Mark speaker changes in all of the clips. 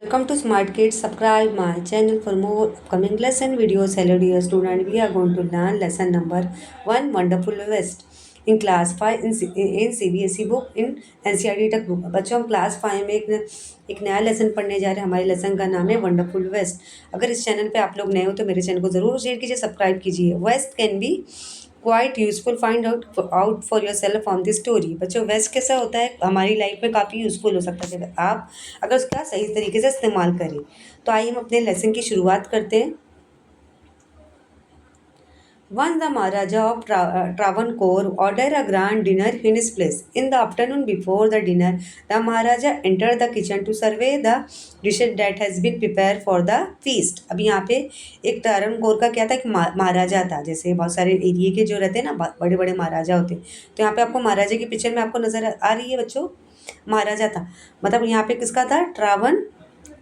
Speaker 1: Welcome to Smart Kids. Subscribe my channel for more upcoming lesson videos. Hello dear student, we are going to learn lesson number 1 Wonderful West in class 5 in CBSE book in NCERT tech book. बच्चों हम class 5 में एक नया lesson पढ़ने जा रहे हैं. हमारे लेसन का नाम है वंडरफुल वेस्ट. अगर इस चैनल पे आप लोग नए हो तो मेरे चैनल को ज़रूर शेयर कीजिए, सब्सक्राइब कीजिए. Waste can be quite useful, find out for your self from this story. बच्चों वेस्ट कैसा होता है, हमारी लाइफ में काफ़ी यूजफुल हो सकता है आप अगर उसका सही तरीके से इस्तेमाल करें. तो आइए हम अपने लेसन की शुरुआत करते हैं. Once the Maharaja of Travancore ordered a grand dinner in his place. In the afternoon before the dinner, the Maharaja entered the kitchen to survey the dishes that has been prepared for the feast. अब यहाँ पे एक ट्रावनकोर का क्या था, एक महाराजा था. जैसे बहुत सारे एरिया के जो रहते हैं ना, बड़े बड़े महाराजा होते हैं. तो यहाँ पे आपको महाराजा की पिक्चर में आपको नजर आ रही है बच्चों, महाराजा था. मतलब यहाँ पे किसका था,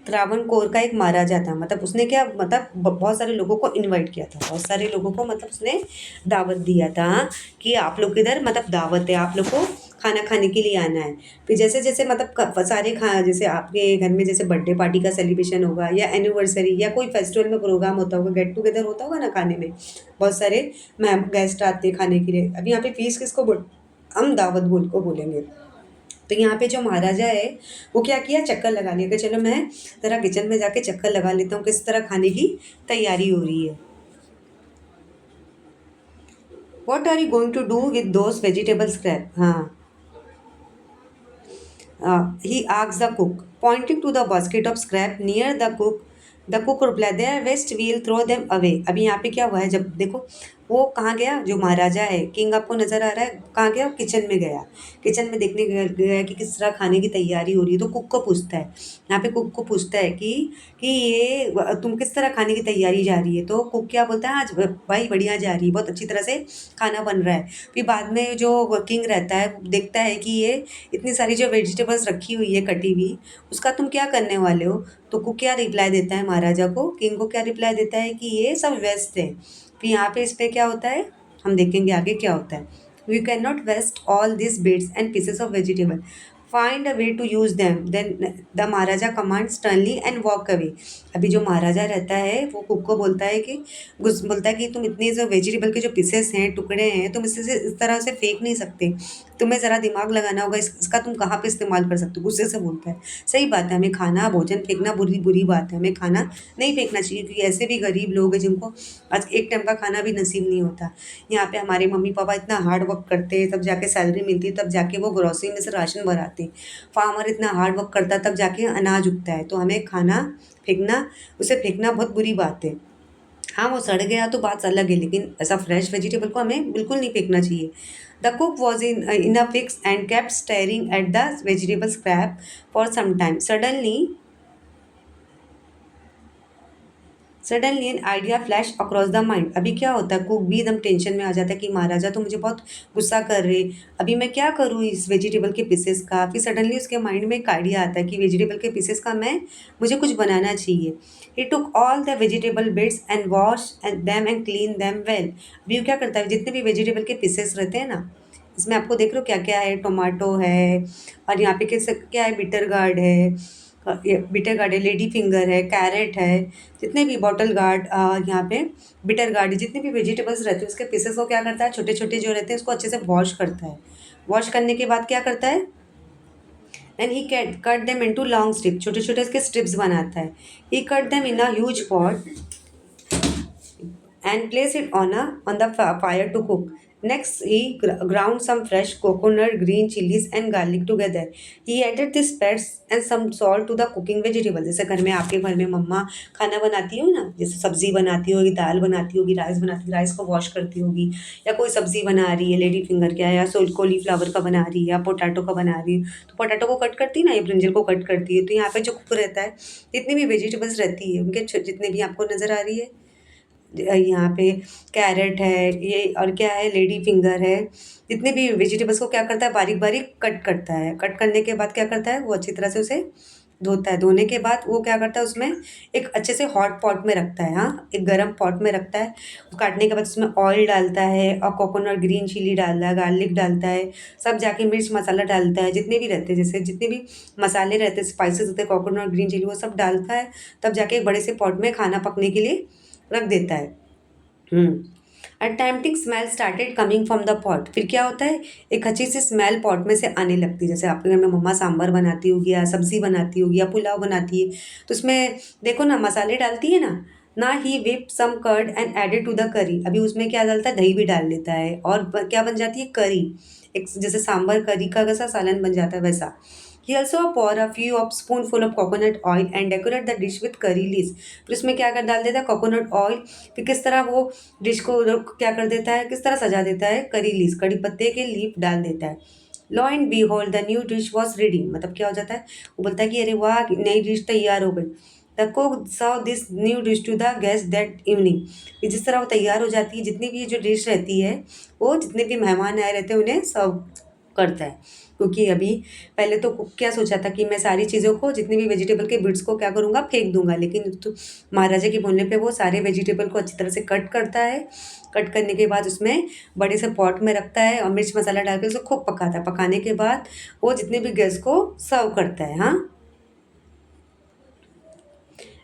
Speaker 1: त्रावणकोर का एक महाराजा था. मतलब उसने क्या, मतलब बहुत सारे लोगों को इनवाइट किया था, बहुत सारे लोगों को मतलब उसने दावत दिया था कि आप लोग इधर मतलब दावत है, आप लोग को खाना खाने के लिए आना है. फिर जैसे जैसे मतलब सारे जैसे आपके घर में जैसे बर्थडे पार्टी का सेलिब्रेशन होगा या एनिवर्सरी या कोई फेस्टिवल में प्रोग्राम होता होगा, गेट टुगेदर होता होगा ना, खाने में बहुत सारे गेस्ट आते हैं खाने के लिए. अब यहाँ पे फीस किसको हम दावत बोल को बोलेंगे. तो यहाँ पे जो महाराजा है वो क्या किया, चक्कर लगा लिया कि चलो मैं ज़रा किचन में जाके चक्कर लगा लेता हूँ किस तरह खाने की तैयारी हो रही है. What are you going to do with those vegetable scrap. हाँ, he asked the cook, pointing to the basket of scrap near the cook. The cook replied, "They are waste. We'll throw them away." अभी यहाँ पे क्या हुआ है, जब देखो वो कहाँ गया, जो महाराजा है, किंग आपको नजर आ रहा है, कहाँ गया, किचन में गया. किचन में देखने गया कि किस तरह खाने की तैयारी हो रही है. तो कुक को पूछता है, यहाँ पे कुक को पूछता है कि ये तुम किस तरह खाने की तैयारी जा रही है. तो कुक क्या बोलता है, आज भाई बढ़िया जा रही है, बहुत अच्छी तरह से खाना बन रहा है. फिर बाद में जो किंग रहता है देखता है कि ये इतनी सारी जो वेजिटेबल्स रखी हुई है कटी हुई, उसका तुम क्या करने वाले हो. तो कुक क्या रिप्लाई देता है महाराजा को, किंग को क्या रिप्लाई देता है कि ये सब वेस्ट है. फिर यहाँ पे इस पे क्या होता है, हम देखेंगे आगे क्या होता है. We can not waste all this bits and pieces of vegetable, find a way to use them. Then the Maharaja command sternly and walk away. अभी जो महाराजा रहता है वो कुक को बोलता है कि बोलता है कि तुम इतने जो वेजिटेबल के जो पीसेस हैं, टुकड़े हैं, तुम इसे इस तरह से फेंक नहीं सकते, तुम्हें ज़रा दिमाग लगाना होगा, इसका तुम कहाँ पे इस्तेमाल कर सकते हो. गुस्से से बोलता है. सही बात है, हमें खाना भोजन फेंकना बुरी बुरी बात है, हमें खाना नहीं फेंकना चाहिए, क्योंकि ऐसे भी गरीब लोग हैं जिनको आज एक टाइम का खाना भी नसीब नहीं होता. यहाँ पे हमारे मम्मी पापा इतना हार्ड वर्क करते हैं, तब जाके सैलरी मिलती है, तब जाके वो ग्रोसरी में से राशन भराते हैं. फार्मर इतना हार्ड वर्क करता है, तब जाके अनाज उगता है. तो हमें खाना फेंकना, उसे फेंकना बहुत बुरी बात है. हाँ, वो सड़ गया तो बात अलग है, लेकिन ऐसा फ्रेश वेजिटेबल को हमें बिल्कुल नहीं फेंकना चाहिए. The cook was in a fix and kept staring at the vegetable scrap for some time. Suddenly an idea flash across the mind. अभी क्या होता है, कुक भी एकदम टेंशन में आ जाता है कि महाराजा तो मुझे बहुत गुस्सा कर रहे, अभी मैं क्या करूँ इस वेजिटेबल के पीसेस का. फिर सडनली उसके माइंड में एक आइडिया आता है कि वेजिटेबल के पीसेस का मुझे कुछ बनाना चाहिए. He took all the vegetable bits and wash them and clean them well. अभी वो क्या करता है, जितने भी वेजिटेबल के पीसेस रहते हैं ना, इसमें आपको देख रहे हो क्या क्या है, टोमेटो है, और यहाँ पे कैसे क्या है, बिटर गार्ड है, ये बिटर गार्ड है, लेडी फिंगर है, कैरेट है, जितने भी बॉटल गार्ड, यहाँ पे बिटर गार्ड, जितने भी वेजिटेबल्स रहते हैं उसके पीसेस को क्या करता है, छोटे छोटे जो रहते हैं उसको अच्छे से वॉश करता है. वॉश करने के बाद क्या करता है, and he cut them into long strip, छोटे छोटे इसके स्ट्रिप्स बनाता है. He cut them in a huge pot and place it on the fire to cook. Next, he ground some fresh coconut, green chilies, and garlic together. He added this pests and some salt to the cooking vegetable. जैसे घर में आपके घर में मम्मा खाना बनाती हो ना, जैसे सब्जी बनाती होगी, दाल बनाती होगी, राइस बनाती होगी, राइस को वॉश करती होगी, या कोई सब्जी बना रही है, लेडी फिंगर क्या है, या कॉलीफ्लावर का बना रही है, या पोटैटो का बना रही है, तो पोटैटो को कट करती है ना, या ब्रिंजल को कट करती है. तो यहाँ पे जो कुक रहता है, जितनी भी वेजिटेबल्स रहती है उनके जितने भी आपको नज़र आ रही है, यहाँ पे कैरेट है, ये और क्या है, लेडी फिंगर है, जितने भी वेजिटेबल्स को क्या करता है, बारीक बारीक कट करता है. कट करने के बाद क्या करता है, वो अच्छी तरह से उसे धोता है। धोने के बाद वो क्या करता है, उसमें एक अच्छे से हॉट पॉट में रखता है, हाँ, एक गरम पॉट में रखता है। काटने के बाद उसमें ऑयल डालता है और कोकोनट ग्रीन चिली डालता है, गार्लिक डालता है, सब जाके मिर्च मसाला डालता है, जितने भी रहते हैं, जैसे जितने भी मसाले रहते हैं, स्पाइसेस होते हैं, कोकोनट ग्रीन चिली, वो सब डालता है। तब जाके एक बड़े से पॉट में खाना पकने के लिए रख देता है। A tempting smell started coming from the pot. फिर क्या होता है, एक अच्छी सी स्मेल पॉट में से आने लगती है। जैसे आपके घर में मम्मा सांभर बनाती होगी या सब्जी बनाती होगी या पुलाव बनाती है, तो उसमें देखो ना मसाले डालती है ना। ना ही whip some curd and added to the curry. अभी उसमें क्या डालता है, दही भी डाल लेता है और क्या बन जाती है, करी। एक जैसे सांभर करी का कैसा सालन बन जाता है वैसा। He also pour a few of spoonful of coconut oil and decorate the dish with curry leaves। फिर उसमें क्या कर डाल देता है, कोकोनट ऑयल। फिर किस तरह वो डिश को क्या कर देता है, किस तरह सजा देता है, करी लीव्स, कड़ी पत्ते के लीफ डाल देता है। Lo and behold the new dish was ready. मतलब क्या हो जाता है, वो बोलता है कि अरे वाह, नई डिश तैयार हो गई। The cook serve this new dish to the guest that evening. जिस तरह वो तैयार हो जाती है, जितनी भी ये जो डिश रहती है, वो जितने भी मेहमान आए रहते हैं उन्हें सर्व करता है। क्योंकि अभी पहले तो कुक क्या सोचा था कि मैं सारी चीज़ों को, जितने भी वेजिटेबल के बिट्स को क्या करूँगा, फेंक दूंगा। लेकिन तो महाराजा के बोलने पे वो सारे वेजिटेबल को अच्छी तरह से कट करता है। कट करने के बाद उसमें बड़े से पॉट में रखता है और मिर्च मसाला डाल के उसको खूब पकाता है। पकाने के बाद वो जितने भी गेस्ट को सर्व करता है। हाँ,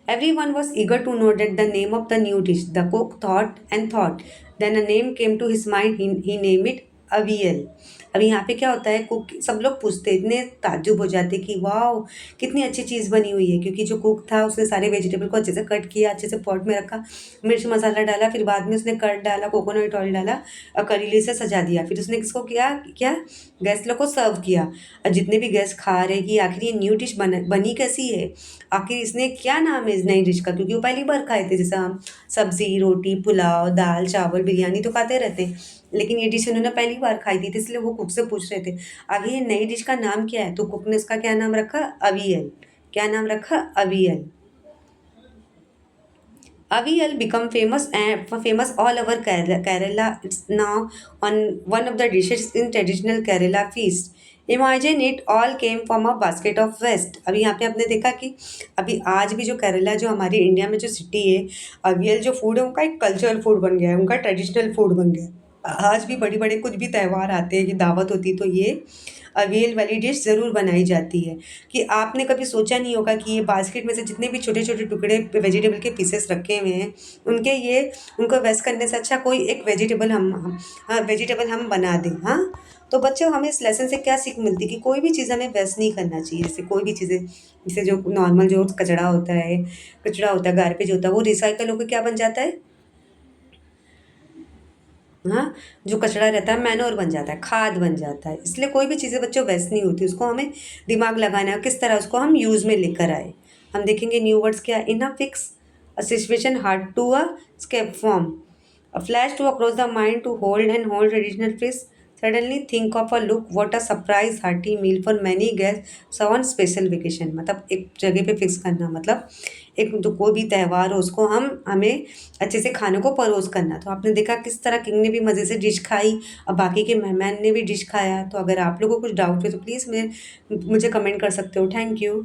Speaker 1: everyone was eager to know that the name of the new dish. The cook thought and thought. Then a name came to his mind. He named it aviyal. अभी यहाँ पे क्या होता है, कुक सब लोग पूछते, इतने ताज्जुब हो जाते कि वाह कितनी अच्छी चीज़ बनी हुई है। क्योंकि जो कुक था उसने सारे वेजिटेबल को अच्छे से कट किया, अच्छे से पॉट में रखा, मिर्च मसाला डाला, फिर बाद में उसने कर्ड डाला, कोकोनट ऑयल डाला और करीले से सजा दिया। फिर उसने किसको किया, क्या गेस्ट लोग को सर्व किया। और जितने भी गेस्ट खा रहे कि आखिर ये न्यू डिश बनी कैसी है, आखिर इसने क्या नाम है इस नई डिश का। क्योंकि वो पहली बार खाए थे, जैसे हम सब्जी रोटी पुलाव दाल चावल बिरयानी तो खाते रहते हैं, लेकिन ये डिश उन्होंने पहली बार खाई थी, तो इसलिए वो कुक से पूछ रहे थे आगे ये नई डिश का नाम क्या है। तो कुक ने इसका क्या नाम रखा, अवियल। क्या नाम रखा, aviyal. Avial become famous all over Kerala. It's now on one of the dishes in traditional Kerala feast. Imagine it all came from a basket of waste। अभी यहाँ पे आपने देखा कि अभी आज भी जो केरला, जो हमारी इंडिया में जो सिटी है, अवियल जो फूड है उनका एक कल्चरल फूड बन गया है, उनका ट्रेडिशनल फूड बन गया है। आज भी बड़े बड़े कुछ भी त्यौहार आते हैं कि दावत होती है, तो ये अवियल वाली डिश ज़रूर बनाई जाती है। कि आपने कभी सोचा नहीं होगा कि ये बास्केट में से जितने भी छोटे छोटे टुकड़े वेजिटेबल के पीसेस रखे हुए हैं, उनके ये उनको वेस्ट करने से अच्छा कोई एक वेजिटेबल हाँ वेजिटेबल हम बना दें। हाँ, तो बच्चों हमें इस लेसन से क्या सीख मिलती है कि कोई भी चीज़ हमें वेस्ट नहीं करना चाहिए। जैसे कोई भी चीज़ें, जैसे जो नॉर्मल जो कचरा होता है, गार्बेज होता है, वो रिसाइकल होकर क्या बन जाता है, हाँ, जो कचरा रहता है मैनोर बन जाता है, खाद बन जाता है। इसलिए कोई भी चीज़ें बच्चों वेस्ट नहीं होती, उसको हमें दिमाग लगाना है किस तरह उसको हम यूज़ में लेकर आए। हम देखेंगे न्यू वर्ड्स क्या, in a fix, a situation hard to escape from, a flash to across the mind to hold and hold traditional fish. Suddenly think of a look, what a surprise hearty meal for many guests, so on special vacation। मतलब एक जगह पे fix करना, मतलब एक जो कोई भी त्यौहार हो उसको हमें अच्छे से खाने को परोस करना। तो आपने देखा किस तरह किंग ने भी मज़े से डिश खाई और बाकी के मेहमान ने भी डिश खाया। तो अगर आप लोगों को कुछ डाउट हो तो प्लीज़ मुझे कमेंट कर सकते हो। Thank you.